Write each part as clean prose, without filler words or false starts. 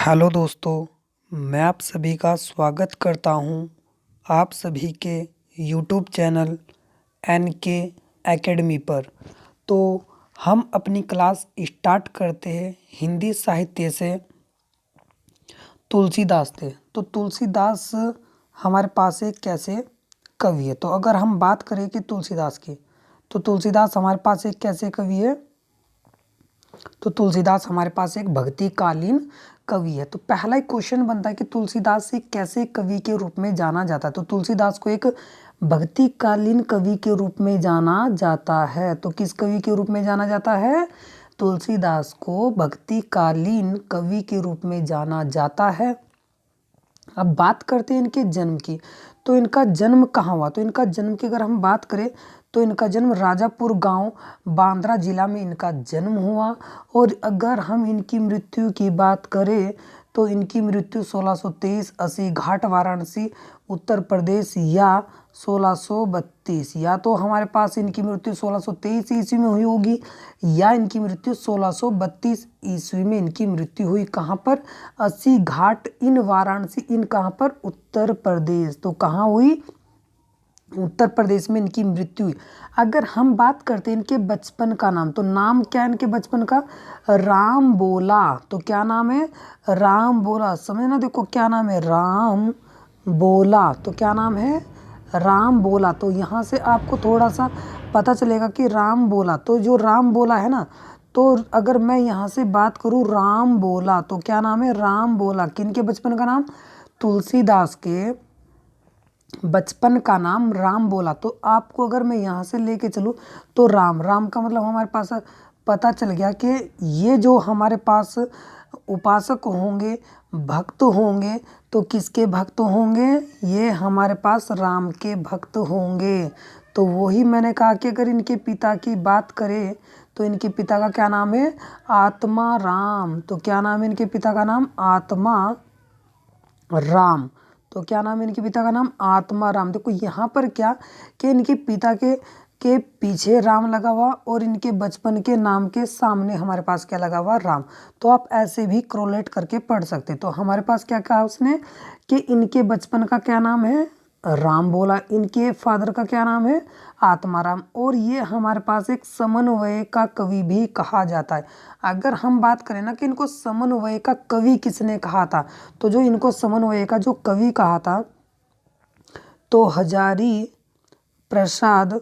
Hello दोस्तों, मैं आप सभी का स्वागत करता हूं आप सभी के यूट्यूब चैनल एन के एकेडमी पर। तो हम अपनी क्लास स्टार्ट करते हैं हिंदी साहित्य से तुलसीदास थे। तो तुलसीदास हमारे पास एक कैसे कवि है। तो अगर हम बात करें कि तुलसीदास की, तो तुलसीदास हमारे पास एक कैसे कवि है। तो तुलसीदास हमारे पास एक भक्तिकालीन कवि है। तो पहला एक क्वेश्चन बनता है कि तुलसीदास से कैसे कवि के रूप में जाना जाता है। तो तुलसीदास को एक भक्तिकालीन कवि के रूप में जाना जाता है। तो किस कवि के रूप में जाना जाता है? तुलसीदास को भक्तिकालीन कवि के रूप में जाना जाता है। अब बात करते हैं इनके जन्म की। तो इनका जन्म कहाँ हुआ? तो इनका जन्म की अगर हम बात करें तो इनका जन्म राजापुर गांव बांद्रा जिला में इनका जन्म हुआ। और अगर हम इनकी मृत्यु की बात करें तो इनकी मृत्यु 1623 अस्सी घाट वाराणसी उत्तर प्रदेश या 1632, या तो हमारे पास इनकी मृत्यु 1623 ईस्वी में हुई होगी या इनकी मृत्यु 1632 ईस्वी में इनकी मृत्यु हुई। कहाँ पर? अस्सी घाट इन वाराणसी, इन कहाँ पर? उत्तर प्रदेश। तो कहाँ हुई? उत्तर प्रदेश में इनकी मृत्यु हुई। अगर हम बात करते हैं इनके बचपन का नाम, तो नाम क्या है इनके बचपन का? राम बोला। तो क्या नाम है? राम बोला। समझना, देखो क्या नाम है? राम बोला। तो क्या नाम है? राम बोला। तो यहाँ से आपको थोड़ा सा पता चलेगा कि राम बोला, तो जो राम बोला है ना, तो अगर मैं यहाँ से बात करूँ राम बोला, तो क्या नाम है? राम बोला। किनके बचपन का नाम? तुलसीदास के बचपन का नाम राम बोला। तो आपको अगर मैं यहाँ से लेके चलूँ तो राम राम का मतलब हमारे पास पता चल गया कि ये जो हमारे पास उपासक होंगे, भक्त होंगे, तो किसके भक्त होंगे? ये हमारे पास राम के भक्त होंगे। तो वही मैंने कहा कि अगर इनके पिता की बात करें तो इनके पिता का क्या नाम है? आत्मा राम। तो क्या नाम है इनके पिता का नाम? आत्मा राम। तो क्या नाम है इनके पिता का नाम? आत्मा राम। देखो यहाँ पर क्या कि इनके पिता के पीछे राम लगा हुआ और इनके बचपन के नाम के सामने हमारे पास क्या लगा हुआ? राम। तो आप ऐसे भी क्रोलेट करके पढ़ सकते। तो हमारे पास क्या कहा उसने कि इनके बचपन का क्या नाम है? राम बोला। इनके फादर का क्या नाम है? आत्माराम। और ये हमारे पास एक समन्वय का कवि भी कहा जाता है। अगर हम बात करें ना कि इनको समन्वय का कवि किसने कहा था, तो जो इनको समन्वय का जो कवि कहा था तो हजारी प्रसाद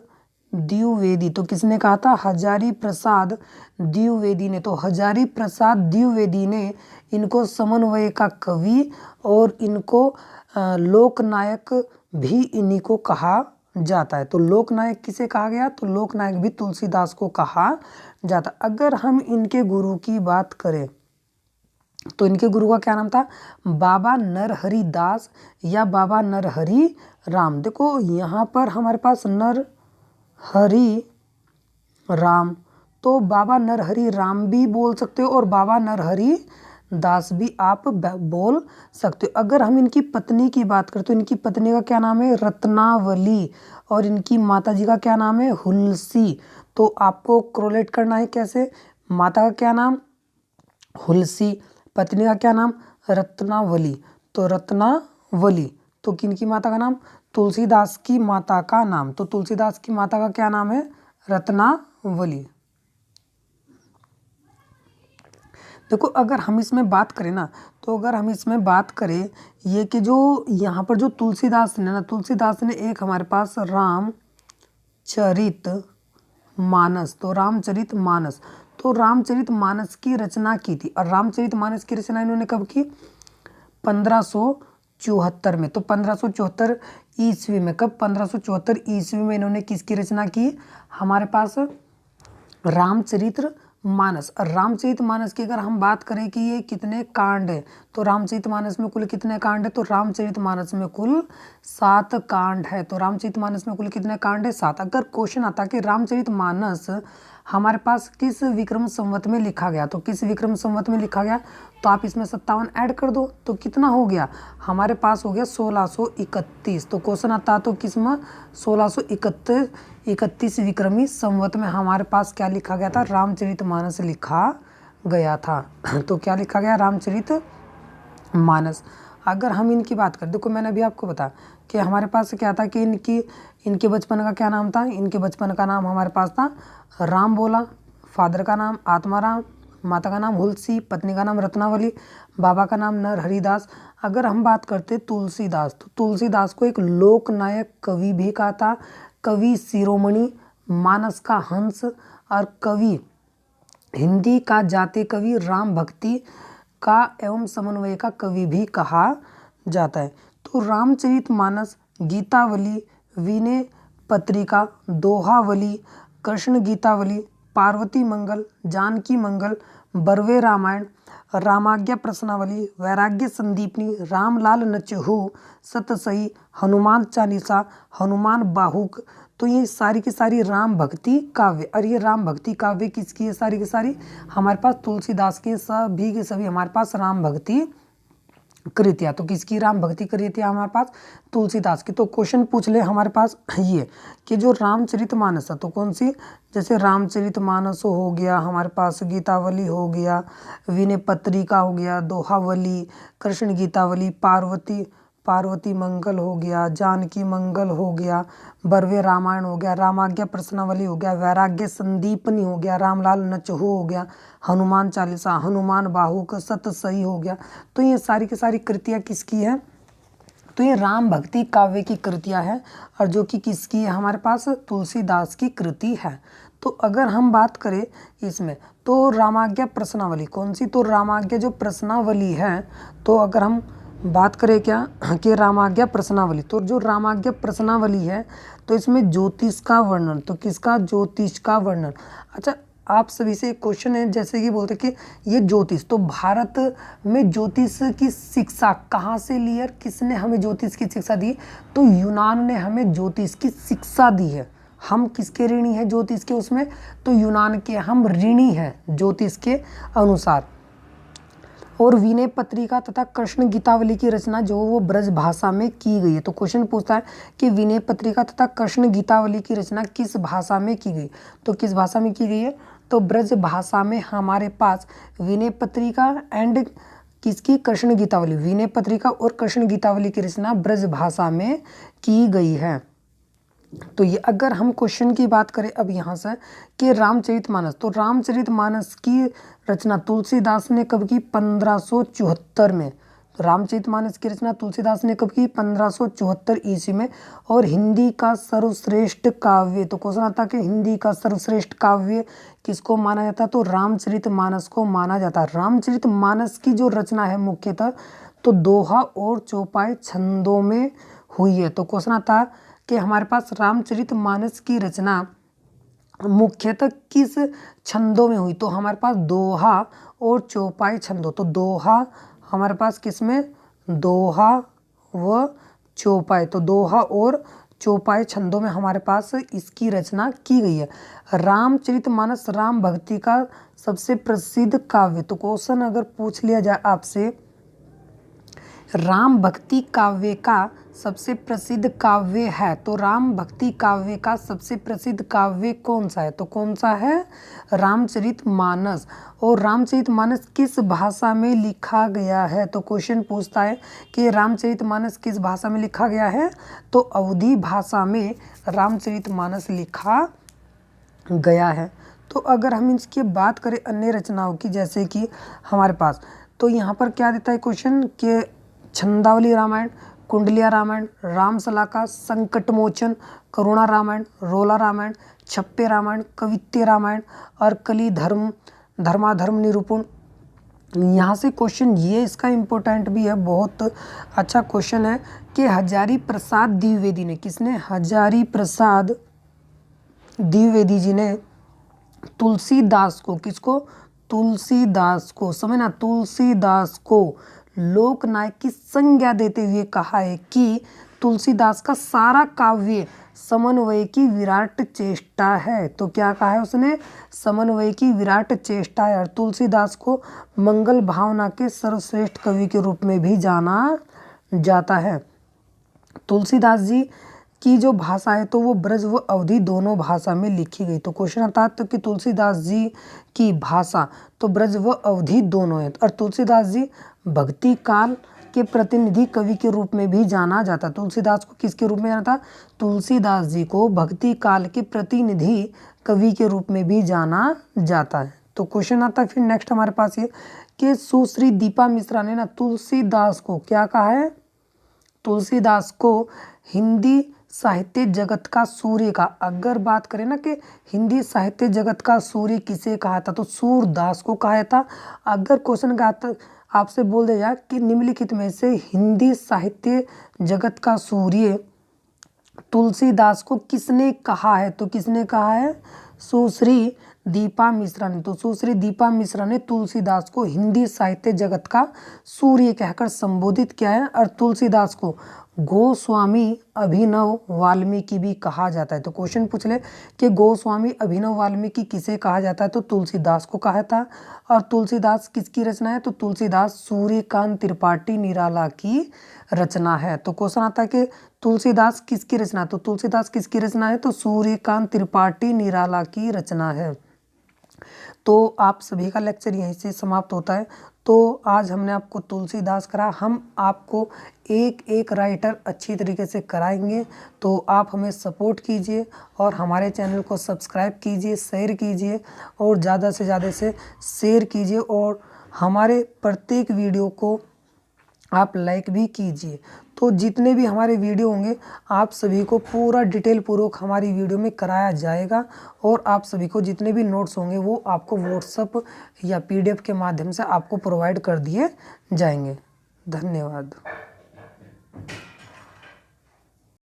द्विवेदी। तो किसने कहा था? हजारी प्रसाद द्विवेदी ने। तो हजारी प्रसाद द्विवेदी ने इनको समन्वय का कवि और इनको लोकनायक भी इन्हीं को कहा जाता है। तो लोकनायक किसे कहा गया? तो लोकनायक भी तुलसीदास को कहा जाता। अगर हम इनके गुरु की बात करें तो इनके गुरु का क्या नाम था? बाबा नरहरि दास या बाबा नरहरि राम। देखो यहाँ पर हमारे पास नरहरि राम, तो बाबा नरहरि राम भी बोल सकते हो और बाबा नरहरि दास भी आप बोल सकते हो। अगर हम इनकी पत्नी की बात करें तो इनकी पत्नी का क्या नाम है? रत्नावली। और इनकी माता जी का क्या नाम है? हुलसी। तो आपको क्रोलेट करना है कैसे? माता का क्या नाम? हुलसी, पत्नी का क्या नाम? रत्नावली। तो रत्नावली। तो किनकी माता का नाम? तुलसीदास की माता का नाम। तो तुलसीदास की माता का क्या नाम है? रत्नावली। देखो अगर हम इसमें बात करें ना, तो अगर हम इसमें बात करें ये कि जो यहाँ पर जो तुलसीदास ने ना, तुलसीदास ने एक हमारे पास रामचरित मानस, तो रामचरित मानस, तो रामचरित मानस की रचना की थी। और रामचरित मानस की रचना इन्होंने कब की? 1574 में। तो 1574 ईस्वी में। कब? 1574 ईस्वी में इन्होंने किसकी रचना की? हमारे पास रामचरित मानस। और रामचरित मानस की अगर हम बात करें कि ये कितने कांड है, तो रामचरित मानस में कुल कितने कांड है? तो रामचरित मानस में कुल 7 कांड है। तो रामचरित मानस में कुल कितने कांड है? 7। अगर क्वेश्चन आता कि रामचरित मानस हमारे पास किस विक्रम संवत में लिखा गया, तो किस विक्रम संवत में लिखा गया, तो आप इसमें 57 ऐड कर दो तो कितना हो गया? हमारे पास हो गया 1631। तो क्वेश्चन आता तो किस में? 1631 विक्रमी संवत में हमारे पास क्या लिखा गया था? रामचरित मानस लिखा गया था। तो क्या लिखा गया? रामचरित मानस। अगर हम इनकी बात करें, देखो मैंने अभी आपको बताया कि हमारे पास क्या था कि इनके बचपन का क्या नाम था। इनके बचपन का नाम हमारे पास था राम बोला, फादर का नाम आत्माराम, माता का नाम हुलसी, पत्नी का नाम रत्नावली, बाबा का नाम नरहरिदास। अगर हम बात करते तुलसीदास, तो तुलसीदास को एक लोकनायक कवि भी कहा था, कवि शिरोमणि, मानस का हंस और कवि, हिंदी का जातीय कवि, राम भक्ति का एवं समन्वय का कवि भी कहा जाता है। तो रामचरितमानस, गीतावली, विनय पत्रिका, दोहावली, कृष्ण गीतावली, पार्वती मंगल, जानकी मंगल, बरवे रामायण, रामाज्ञा प्रश्नावली, वैराग्य संदीपनी, रामलाल नचहू, सतसई, हनुमान चालीसा, हनुमान बाहुक। तो ये सारी की सारी राम भक्ति काव्य, और ये राम भक्ति काव्य किसकी है? सारी की सारी हमारे पास तुलसीदास के सभी के सभी हमारे पास राम भक्ति कृतियाँ। तो किसकी राम भक्ति कृतियाँ हमारे पास? तुलसीदास की। तो क्वेश्चन पूछ ले हमारे पास ये कि जो रामचरितमानस है तो कौन सी, जैसे रामचरितमानस हो गया हमारे पास, गीतावली हो गया, विनय पत्रिका हो गया, दोहावली, कृष्ण गीतावली, पार्वती मंगल हो गया, जानकी मंगल हो गया, बरवे रामायण हो गया, रामाज्ञा प्रश्नावली हो गया, वैराग्य संदीपनी हो गया, रामलाल नचहू हो गया, हनुमान चालीसा, हनुमान बाहुक, सतसई हो गया। तो ये सारी की सारी कृतियाँ किसकी है? तो ये राम भक्ति काव्य की कृतियाँ है, और जो कि किसकी है हमारे पास? तुलसीदास की कृति है। तो अगर हम बात करें इसमें, तो रामाज्ञा प्रश्नावली कौन सी? तो रामाज्ञा जो प्रश्नावली है, तो अगर हम बात करें क्या कि रामाज्ञा प्रश्नावली, तो जो रामाज्ञा प्रश्नावली है तो इसमें ज्योतिष का वर्णन, तो किसका? ज्योतिष का वर्णन। अच्छा, आप सभी से एक क्वेश्चन है, जैसे कि बोलते कि ये ज्योतिष, तो भारत में ज्योतिष की शिक्षा कहाँ से ली है? किसने हमें ज्योतिष की शिक्षा दी? तो यूनान ने हमें ज्योतिष की शिक्षा दी है। हम किसके ऋणी हैं ज्योतिष के? उसमें तो यूनान के हम ऋणी हैं ज्योतिष के अनुसार। और विनय पत्रिका तथा कृष्ण गीतावली की रचना जो वो ब्रज भाषा में की गई है। तो क्वेश्चन पूछता है कि विनय पत्रिका तथा कृष्ण गीतावली की रचना किस भाषा में की गई? तो किस भाषा में की गई है? तो ब्रज भाषा में हमारे पास विनय पत्रिका एंड किसकी? कृष्ण गीतावली, विनय पत्रिका और कृष्ण गीतावली की रचना ब्रज भाषा में की गई है। तो ये अगर हम क्वेश्चन की बात करें अब यहाँ से कि रामचरितमानस, तो रामचरितमानस की रचना तुलसीदास ने कब की? 1574 में। तो रामचरितमानस की रचना तुलसीदास ने कब की? 1574 ईस्वी में। और हिंदी का सर्वश्रेष्ठ काव्य, तो क्वेश्चन आता है कि हिंदी का सर्वश्रेष्ठ काव्य किसको माना जाता है? तो रामचरितमानस को माना जाता है। रामचरितमानस की जो रचना है मुख्यतः तो दोहा और चौपाई छंदों में हुई है। तो क्वेश्चन आता है कि हमारे पास रामचरितमानस की रचना मुख्यतः किस छंदों में हुई? तो हमारे पास दोहा और चौपाई छंदों। तो दोहा हमारे पास किसमें? दोहा व चौपाई। तो दोहा और चौपाई छंदों में हमारे पास इसकी रचना की गई है। रामचरितमानस राम भक्ति का सबसे प्रसिद्ध काव्य। तो क्वेश्चन अगर पूछ लिया जाए आपसे, राम भक्ति काव्य का सबसे प्रसिद्ध काव्य है, तो राम भक्ति काव्य का सबसे प्रसिद्ध काव्य कौन सा है? तो कौन सा है? रामचरितमानस। और रामचरितमानस किस भाषा में लिखा गया है? तो क्वेश्चन पूछता है कि रामचरितमानस किस भाषा में लिखा गया है? तो अवधी भाषा में रामचरितमानस लिखा गया है। तो अगर हम इसकी बात करें अन्य रचनाओं की, जैसे कि हमारे पास, तो यहाँ पर क्या देता है क्वेश्चन के छंदावली रामायण, कुंडलिया रामायण, रामसलाका, संकटमोचन, करुणा रामायण, रोला रामायण, छप्पे रामायण, कवित्य रामायण और कली धर्माधर्म निरूपण। यहाँ से क्वेश्चन ये इसका इम्पोर्टेंट भी है, बहुत अच्छा क्वेश्चन है कि हजारी प्रसाद द्विवेदी ने, किसने? हजारी प्रसाद द्विवेदी जी ने तुलसीदास को, किसको? तुलसीदास को, समझना, तुलसीदास को लोकनायक की संज्ञा देते हुए कहा है कि तुलसीदास का सारा काव्य समन्वय की विराट चेष्टा है। तो क्या कहा है उसने? समन्वय की विराट चेष्टा है। और तुलसीदास को मंगल भावना के सर्वश्रेष्ठ कवि के रूप में भी जाना जाता है। तुलसीदास जी की जो भाषा है तो वो ब्रज व अवधी दोनों भाषा में लिखी गई। तो क्वेश्चन आता है तो कि तुलसीदास जी की भाषा तो ब्रज व अवधी दोनों है। और तुलसीदास जी भक्ति काल के प्रतिनिधि कवि के रूप में भी जाना जाता। तुलसीदास को किसके रूप में जाना था? तुलसीदास जी को भक्ति काल के प्रतिनिधि कवि के रूप में भी जाना जाता है। तो क्वेश्चन आता है फिर नेक्स्ट हमारे पास ये कि सुश्री दीपा मिश्रा ने ना तुलसीदास को क्या कहा है? तुलसीदास को हिंदी साहित्य जगत का सूर्य का, अगर बात करें ना कि हिंदी साहित्य जगत का सूर्य किसे कहा था तो सूरदास को कहा था। अगर क्वेश्चन का आपसे बोल दिया जाए कि निम्नलिखित में से हिंदी साहित्य जगत का सूर्य तुलसीदास को किसने कहा है तो किसने कहा है? सुश्री दीपा मिश्रा ने। तो सुश्री दीपा मिश्रा ने तुलसीदास को हिंदी साहित्य जगत का सूर्य कहकर संबोधित किया है। और तुलसीदास को गोस्वामी अभिनव वाल्मीकि भी कहा जाता है। तो क्वेश्चन पूछ ले कि गोस्वामी अभिनव वाल्मीकि किसे कहा जाता है तो तुलसीदास को कहा था। और तुलसीदास किसकी रचना है तो तुलसीदास सूर्यकांत त्रिपाठी निराला की रचना है। तो क्वेश्चन आता है कि तुलसीदास किसकी रचना, तो तुलसीदास किसकी रचना है तो सूर्यकांत त्रिपाठी निराला की रचना है। तो आप सभी का लेक्चर यहीं से समाप्त होता है। तो आज हमने आपको तुलसीदास करा, हम आपको एक एक राइटर अच्छी तरीके से कराएंगे। तो आप हमें सपोर्ट कीजिए और हमारे चैनल को सब्सक्राइब कीजिए, शेयर कीजिए और ज़्यादा से ज़्यादा से शेयर कीजिए और हमारे प्रत्येक वीडियो को आप लाइक भी कीजिए। तो जितने भी हमारे वीडियो होंगे आप सभी को पूरा डिटेल पूर्वक हमारी वीडियो में कराया जाएगा और आप सभी को जितने भी नोट्स होंगे वो आपको व्हाट्सएप या PDF के माध्यम से आपको प्रोवाइड कर दिए जाएंगे। धन्यवाद।